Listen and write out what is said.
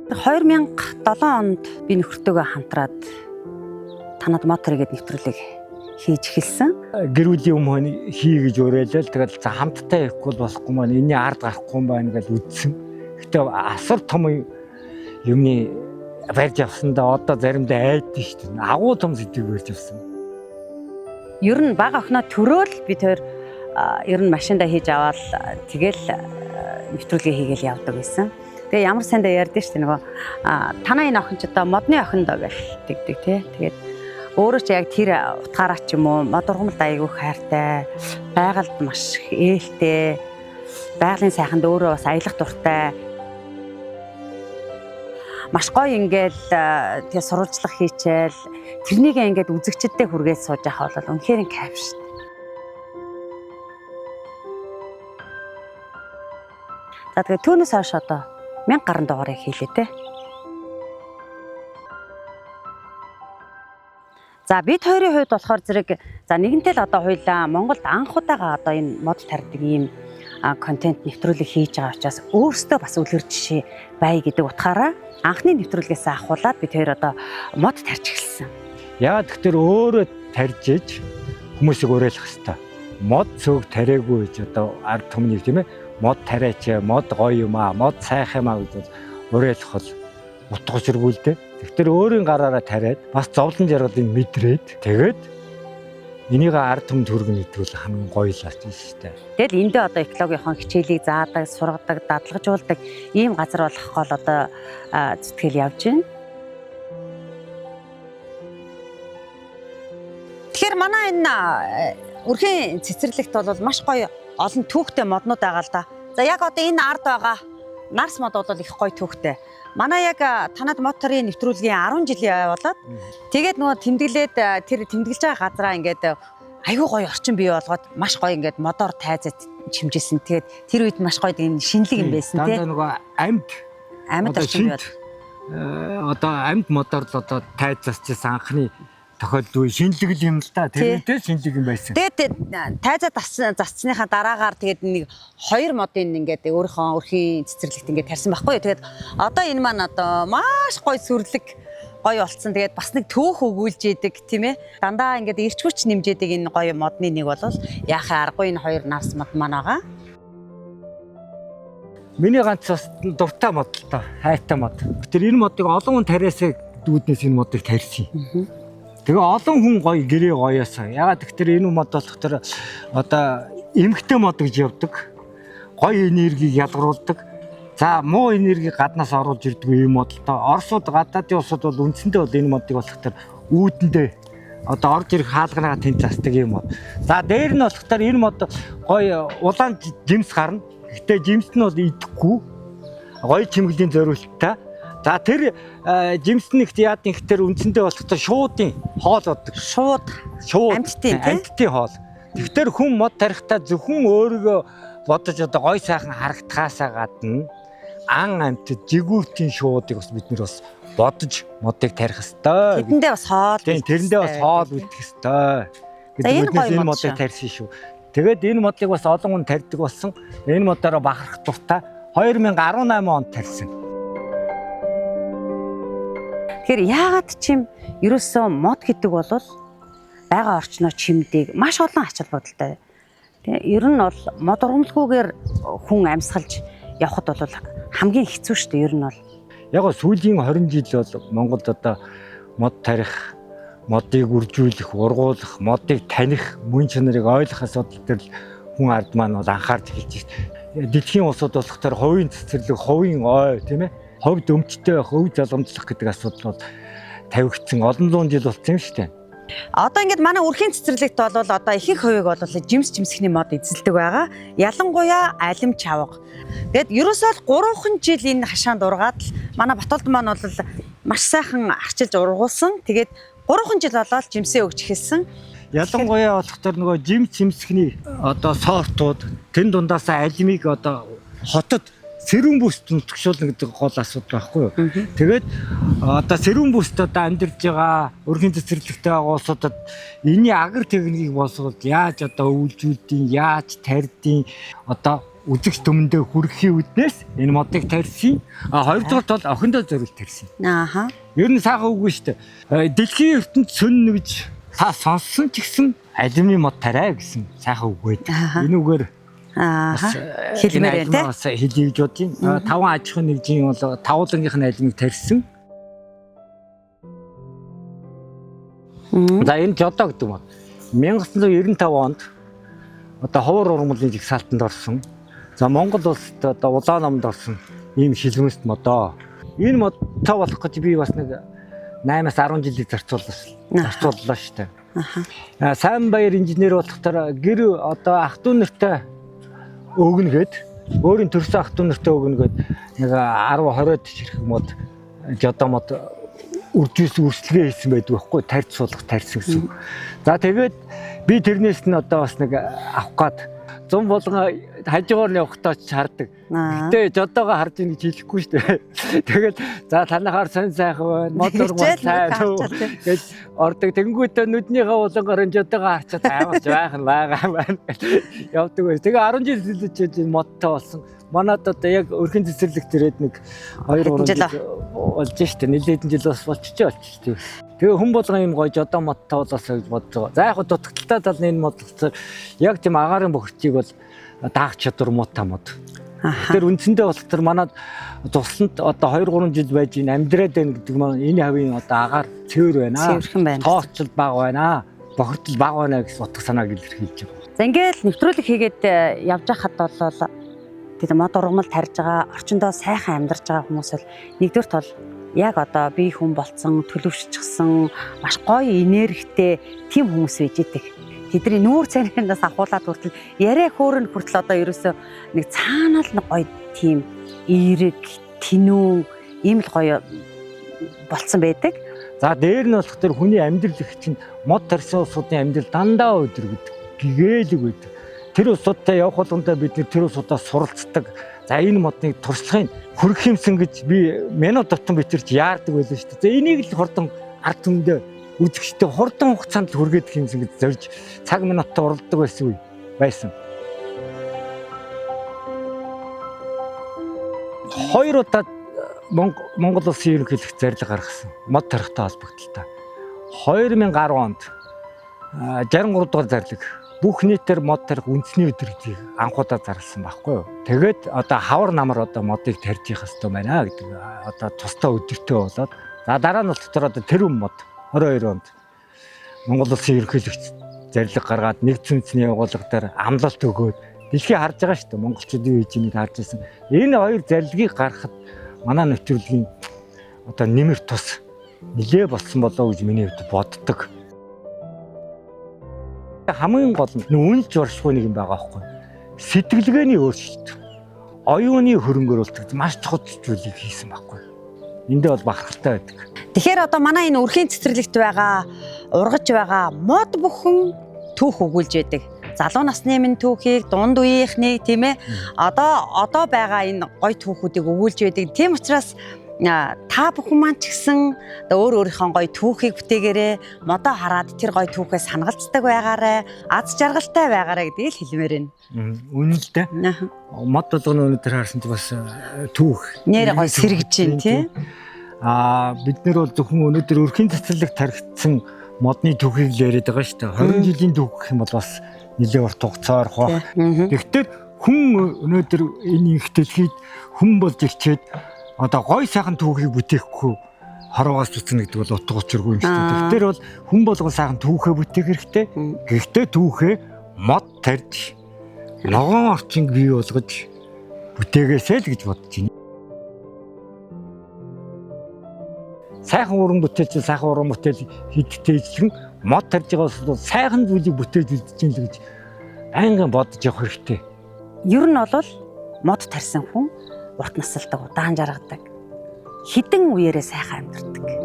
2007 онд би нөхөртөөгөө хамтраад танад мотор гэдэг нэвтрүүлэг хийж эхэлсэн. Гэр бүлийн өмнө хий гэж уриалал тэгэл за хамтдаа явахгүй болохгүй маань энэний ард гарахгүй юм байна гэж үзсэн. Гэтэ асар том юмны барьж авсандаа одоо заримдаа айдсан шүү дээ. Агуу том сэдвийг барьж авсан. Ер нь бага охиноо төрөөл бид хоёр ер нь машиндаа хийж аваад тэгэл нэвтрүүлгээ хийгээл явдаг байсан. Тэгээ ямар сайндаа ярьдэн шүү дээ нөгөө танаа энэ охин ч одоо модны охин доо гэж тэгдэг тий. Тэгээд өөрөө ч яг тэр утгаараа ч юм уу мод ургамалд айгүй хайртай, байгальд маш ээлтэй, байгалийн сайханд өөрөө бас аялах дуртай. Маш гоё ингээл тэгээ сурвалжлах хийчихэл тэрнийг ингээд үзэгчдэд хүргээд сууж явах бол үнэхээр кайф шүү дээ. За тэгээ түүнээс хойш одоо 1000 гаруй дугаарыг хийлээ те. За бид хоёрын хувьд болохоор зэрэг за нэгэнтэй л одоо хоёлаа Монголд анх удаага одоо энэ мод тарьдаг ийм контент нэвтрүүлэг хийж байгаа учраас өөрсдөө бас үлгэр жишээ бай гэдэг утгаараа анхны нэвтрүүлгээс ахуулаад бид хоёр одоо мод тарьж эхэлсэн. Яагаад гэхээр өөрөө тарьж иж хүмүүсийг уриалах хэрэгтэй. Мод цөг тариагүй гэж одоо ард түмнийг тийм ээ мод тариач, мод гоё юм аа, мод сайхан юм аа гэж уриалах бол утга учиргүй л дээ. Тэгэхээр өөрийн гараараа тариад бас зовлон жаргалыг мэдрээд тэгээд энийг ард түмэнд хүргэн идвэл хамгийн гоё л болж байна шүү дээ. Тэгэл эндээ одоо экологийн хичээлийг заадаг, сургадаг, дадлагжуулдаг ийм газар болох гол одоо зүтгэл явж байна. Тэгэхээр манай энэ өрхийн цэцэрлэгт бол маш гоё олон түүхтэй моднууд байгаа л да. За яг одоо энэ ард байгаа Нарс мод бол их гоё түүхтэй. Манай яг танад моторын нэвтрүүлгийн 10 жилийн болоод тэгээд нөгөө тэмдэглээд тэр тэмдэглэж байгаа газараа ингээд айгүй гоё орчин бий болгоод маш гоё ингээд модоор тайзаад чимжсэн. Тэгээд тэр үед маш гоё тийм шинэлэг юм байсан тий. Дандаа нөгөө амьд орчин бий. Одоо амьд модоор л одоо тайзаасчсан анхны тохиолдол үе шинэлэг юм л да. Тэр үедээ шинэлэг юм байсан. Тэгээд тайзаа засцсныхаа дараагаар тэгээд нэг 2 модын ингээд өөрийнхөө өрхийн цэцэрлэгт ингээд тарьсан байхгүй. Тэгээд одоо энэ маань одоо маш гоё сүрлэг гоё болцсон. Тэгээд бас нэг төөх өгүүлж идэг тийм ээ. Дандаа ингээд эрч хүч нэмжээдэг энэ гоё модны нэг бол яахаа аргагүй энэ 2 нарс мод маань байгаа. Миний ганц бас дуртай мод л та. Хайртай мод. Тэр энэ модыг олон хүн тариасаа дүүднээс энэ модыг тарьсан. Тэгээ олон хүн гоё гэрээ гоёосаа. Ягаад гэхээр энэ мод болох тэр одоо эмхтэй мод гэж явдаг. Гоё энергийг ялгаруулдаг. За муу энергийг гаднаас оруулж ирдэг юм модтой. Оросууд гадаадын улсууд бол үндсэндээ бол энэ модыг болох тэр үүдэндээ одоо орж ирэх хаалганаа тэнд застдаг юм мод. За дээр нь болох тэр энэ мод гоё улаан жимс гарна. Гэтэ жимс нь бол идэхгүй. Гоё чимгэлийн зориулттай. За тэр жимснэгт яадын ихтер үндсэндээ болохтой шуудын хоол боддог. Шууд амьтдын хоол. Тэгэхээр хүн мод тарихтаа зөвхөн өөрийгөө бодож одоо гой сайхан харагдахаасаа гадна ан амьтад жигүүртийн шуудыг бас бид нэр бас бодож модыг тарих ёстой. Тэрэндээ бас хоол. Тэрэндээ бас хоол үлдэх ёстой. Гэдэг энэ модыг тарьсан шүү. Тэгээд энэ модлыг бас олон хүн тарьдаг болсон. Энэ модоор бахарх дуртай 2018 онд тарьсан. Тэгэхээр яагаад чим ерөөсөө мод гэдэг бол байгаа орчноо чимдэг маш олон ач холбогдолтой. Тэгээ ер нь бол мод ургамалгүйгээр хүн амьсгалж явхад бол хамгийн хэцүү шүү дээ ер нь бол. Яг сүүлийн 20 жил бол Монголд одоо мод тарих, модыг үржүүлэх, ургуулах, модыг таних, мөн чанарыг ойлгох асуудал дээр хүн ард маань бол анхаарч эхэлж байна. Дэлхийн улсууд болох тэр хувийн цэцэрлэг, хувийн ой тийм ээ ховд өмчтэй хөв залгамжлах гэдэг асуудал бол тавигдсан олон зуун жил болсон юм шүү дээ. Одоо ингээд манай өрхийн цэцэрлэгт бол одоо ихэнх хувийг бол жимсхний мод эзэлдэг байгаа. Ялангуяа алим чавга. Тэгэд ерөөсөө 3 жил энэ хашаанд ургаад л манай Батолд маань бол маш сайхан арчилж ургуулсан. Тэгээд 3 жил болоод жимсээ өгч эхэлсэн. Ялангуяа болохоор нөгөө жимсхний одоо сортууд тэн дундаасаа алимыг одоо хотод сэрүүн бүст нутгшуулна гэдэг гол асуудал байхгүй юу. Тэгээд одоо сэрүүн бүст одоо амьдарч байгаа өрхийн цэцэрлэгтэй байгаа улсуудад энэний агар техникийг боловсруулж яаж одоо өвлжүүлдэг, яаж тарьдیں۔ Одоо үзэгч түмэндээ хүрэхийн үднээс энэ модыг тарьсан. Хоёрдугаарт бол охиндоо зориулж тарьсан. Ааха. Ер нь сайхан үгүй шүү дээ. Дэлхийн ертөнд сонно гэж та сонссон ч гэсэн алюминий мод тарай гэсэн сайхан үг байд. Энэ үгээр хэлмээр тий. Бас хэлье гэж бодъё. 5 аж ахуйн нэгжийн бол тавуулангийнх нь алюминийг тарьсан. За энэ жодоо гэдэг мод 1995 онд одоо ховор ургамлын жигсаалтанд орсон. За Монгол улсад одоо улаан номонд орсон ийм шилмэст модоо. Энэ модтой болох гэж би бас нэг 8-аас 10 жилийг зарцууллаа шүү дээ. Сайн баяр инженер болохоор гэр одоо ах トゥ нартай өгнөгээд өөрийн төрсөн ах トゥ нартай өгнөгээд нэг 10-20-од ширхэг мод жодоо мод үржүүлсэн үргэлжлэгээ хийсэн байдаг байхгүй тарьц суулгах тарьсан гэсэн. За тэгээд би тэрнээс нь одоо бас нэг авах гад зам болгоо хажуугаар нь явахдаа ч хардаг. Гэтэ жодоогоо харж ийн гэж хэлэхгүй шүү дээ. Тэгээд за танахаар сонь сайхан байна. Мотор мод сайн гэж ордог. Тэнгүүтээ нүднийхээ улангаар нь жодоогоо харчаад аймагч байх нь байгаа байна. Явдаг байж. Тэгээ 10 жил хэлж модтой болсон. Манад одоо яг өрхийн цэцэрлэгт ирээд нэг 2-3 жил болж штэ. Нэлээдэн жил бас болчихжээ болчих. Тэгээ хүн болгон юм гоё жодоо модтой болоосоо гэж бодож байгаа. За яг дутагдaltaй тал нь энэ мод яг тийм агаарын бохирчийг бол даах чадвар муутай мод. Тэр үндсэндээ болохоор манад тусланд одоо 2-3 жил байж ин амьдраад байна гэдэг маань энэ хавийн одоо агаар цэвэр байна. Цэвэрхэн байна. Тооцол бага байна. Бохирдол бага байна гэсэн утга санааг илэрхийлж байгаа. За ингээл нэвтрүүлэг хийгээд явж байхад бол тэгээд мод ургамал тарьж байгаа, орчиндөө сайхан амьдарч байгаа хүмүүс бол нэгдүгürt бол яг одоо бие хүн болцсон, төлөвшчихсэн, маш гоё энергитэй тийм хүмүүс байж идэг. Тэдний нүүр царайнаас ахуулаад хүртэл яриа хөөрөнд хүртэл одоо ерөөсөө нэг цаанаа л нэг гоё тийм эерэг, тинүүн ийм л гоё болцсон байдаг. За дээр нь болох тэр хүний амьдрал их чинь мод тарьсан улсуудын амьдрал дандаа өдрөгдөг, гэгээлэг байдаг. Тэр улсуудтай явах болгондоо бид тэр улсуудаас суралцдаг. За энэ модыг туршлагын хүрх юмсан гэж би минут тутам бичирч яардаг байлаа шүү дээ. За энийг л хурдан ард түмэндээ үзэгчтэй хурдан хугацаанд хүргээд хэмсэн гэж зорж цаг минуттай уралдаг байсан. 2 удаа Монгол улсын ерөнхийлөгч зарлиг гаргасан. Мод тарихтай холбогдолтой. 2010 онд 63 дугаар зарлиг бүх нийтээр мод тарих үндэсний өдөр гэдгийг анхудаа зарласан байхгүй юу. Тэгээд одоо хавар намар одоо модыг тарьж явах хэрэгтэй байна гэдэг одоо тусдаа өдөртөө болоод за дараа нь болохоор одоо тэр мод 22 онд Монгол улсын ерөнхийлөгч зарлиг гаргаад нэг цүнцний явуулгаар амлалт өгөөд дэлхий харж байгаа шүү дээ. Монголчуудын үеийг харж ирсэн. Энэ хоёр зарлигийг гаргахад манай нэвтрүүлгийн одоо нэмэр тус нилээ болсон болоо гэж миний хувьд боддог. Хамгийн гол нь үнэлж оршихгүй нэг юм байгаа байхгүй. Сэтгэлгээний өөрчлөлт. Оюуны хөрөнгөөр болдог маш чухал зүйлийг хийсэн байхгүй. Эндээ бол бахархалтай байдаг. Тэгэхээр одоо манай энэ өрхийн цэцэрлэгт байгаа, ургаж байгаа мод бүхэн түүх өгүүлж байдаг. Залуу насны минь түүхийг, дунд үеийнхнийг тийм ээ. Одоо байгаа энэ гоё түүхүүдийг өгүүлж байдаг. Тийм учраас та бүхэн маань ч гэсэн өөр өөрийнхөө гоё түүхийг бүтээгээрэй. Модоо хараад тэр гоё түүхээ санагалцдаг байгаарай. Аз жаргалтай байгаарай гэдгийг л хэлмээр байна. Үнэн л дээ. Мод болгоно өнөөдөр харсан чи бас түүх нэр гоё сэргэж байна тий. Бид нэр бол зөвхөн өнөөдөр өрхийн цэцэрлэг тархицсан модны түүхийг л яриад байгаа шүү дээ. 20 жилийн түүх гэх юм бол бас нэлээд урт хугацаар хаа. Тэгэхдээ хүн өнөөдөр энэ их дэлхийд хүн болж ирчээд одоо гой сайхан түүхийг бүтээхгүй хорвоогоос үтснэ гэдэг бол утга учиргүй юм шүү дээ. Тэгэхээр бол хүн болгон сайхан түүхээ бүтээх хэрэгтэй. Гэхдээ түүхээ мод тарьж ногоон орчинг бий болгож бүтээгээсэй л гэж бодож байна. Сайхан уран бүтээлч сайхан уран бүтээл хийдтэйжлэн мод тарьж байгаас бол сайхан зүйлийг бүтээж үлдэж ийн л гэж байнгын бодож явах хэрэгтэй. Ер нь бол мод тарьсан хүн урт насалдаг, удаан жаргадаг. Хідэн үеэрээ сайхан амьдардаг.